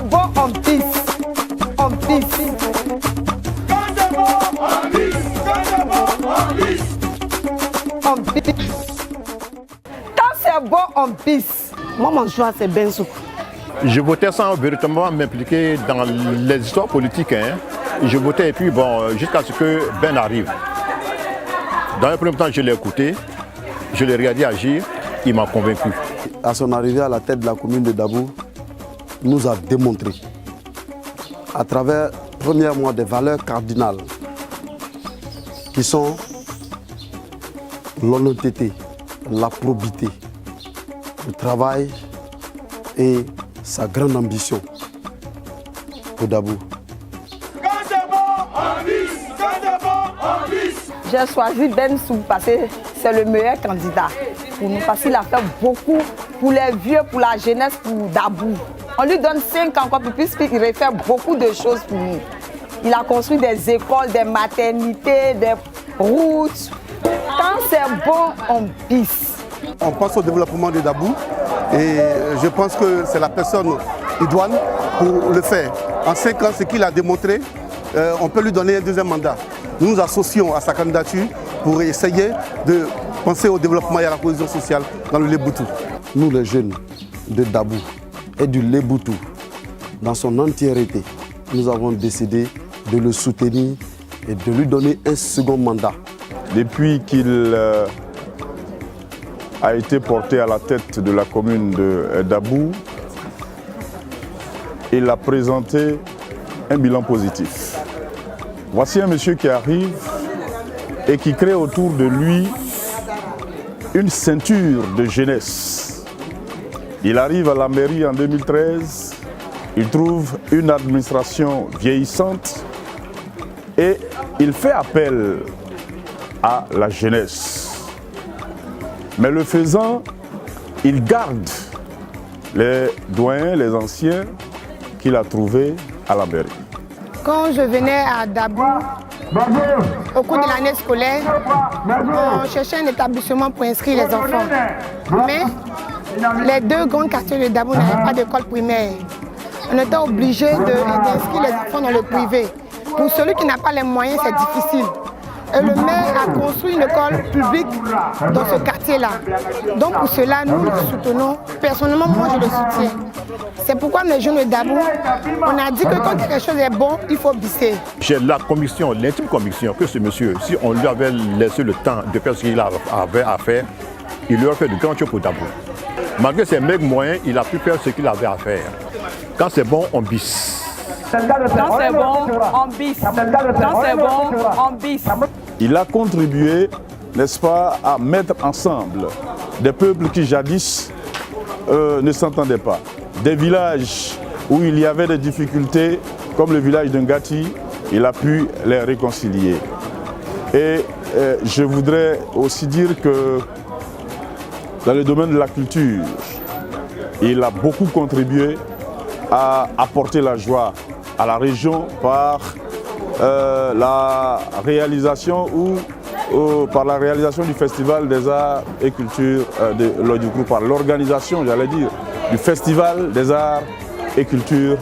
c'est bon, on pisse. On pisse. Quand c'est bon, on pisse. Quand c'est bon, on pisse. On pisse. Quand c'est bon, on pisse. Moi, mon choix, c'est Bensouk. Je votais sans véritablement m'impliquer dans les histoires politiques. Je votais et puis bon, jusqu'à ce que Ben arrive. Dans le premier temps, je l'ai écouté, je l'ai regardé agir, il m'a convaincu. À son arrivée à la tête de la commune de Dabou, nous a démontré, à travers, premièrement, des valeurs cardinales, qui sont l'honnêteté, la probité, le travail et sa grande ambition pour Dabou. Quand c'est bon, on pisse. Quand c'est bon, on pisse. J'ai choisi Bensouk parce que c'est le meilleur candidat pour nous, parce qu'il a fait beaucoup pour les vieux, pour la jeunesse, pour Dabou. On lui donne 5 ans encore puisqu'il refait beaucoup de choses pour nous. Il a construit des écoles, des maternités, des routes. Quand c'est bon, on pisse. On pense au développement de Dabou et je pense que c'est la personne idoine pour le faire. En 5 ans, ce qu'il a démontré, on peut lui donner un deuxième mandat. Nous nous associons à sa candidature pour essayer de penser au développement et à la cohésion sociale dans le Léboutou. Nous, les jeunes de Dabou et du Léboutou, dans son entièreté, nous avons décidé de le soutenir et de lui donner un second mandat. Depuis qu'il a été porté à la tête de la commune de Dabou, il a présenté un bilan positif. Voici un monsieur qui arrive et qui crée autour de lui une ceinture de jeunesse. Il arrive à la mairie en 2013, il trouve une administration vieillissante et il fait appel à la jeunesse. Mais le faisant, il garde les doyens, les anciens qu'il a trouvés à la mairie. Quand je venais à Dabou, au cours de l'année scolaire, on cherchait un établissement pour inscrire les enfants. Mais les 2 grands quartiers de Dabou n'avaient pas d'école primaire. On était obligé d'inscrire les enfants dans le privé. Pour celui qui n'a pas les moyens, c'est difficile. Et le maire a construit une école publique dans ce quartier-là. Donc pour cela, nous le soutenons. Personnellement, moi je le soutiens. C'est pourquoi les jeunes de Dabou, on a dit que quand quelque chose est bon, il faut bisser. J'ai la conviction, l'intime conviction que ce monsieur, si on lui avait laissé le temps de faire ce qu'il avait à faire, il aurait fait de grandes choses pour Dabou. Malgré ses maigres moyens, il a pu faire ce qu'il avait à faire. Quand c'est bon, on bisse. Quand c'est bon, on bisse. Quand c'est bon, on bisse. Il a contribué, n'est-ce pas, à mettre ensemble des peuples qui jadis ne s'entendaient pas. Des villages où il y avait des difficultés, comme le village de Ngati, il a pu les réconcilier. Et je voudrais aussi dire que dans le domaine de la culture, il a beaucoup contribué à apporter la joie à la région par la réalisation par la réalisation du Festival des Arts et Cultures de Lodjougou, par l'organisation, j'allais dire, du Festival des Arts et Cultures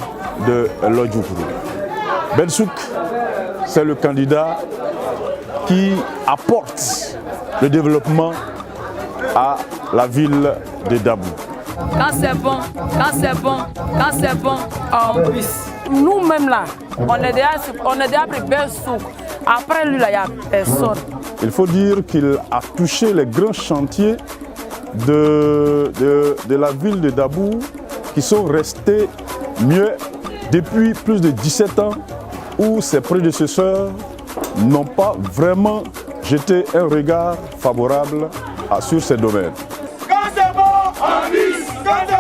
de Lodjougou. Bensouk, c'est le candidat qui apporte le développement à la ville de Dabou. Quand c'est bon, quand c'est bon, quand c'est bon, on bisse. Nous-mêmes là, on est déjà pris Bensouk. Après lui, là, il n'y a personne. Il faut dire qu'il a touché les grands chantiers de la ville de Dabou qui sont restés mieux depuis plus de 17 ans où ses prédécesseurs n'ont pas vraiment jeté un regard favorable sur ces domaines. Quand c'est bon, on pisse. Quand c'est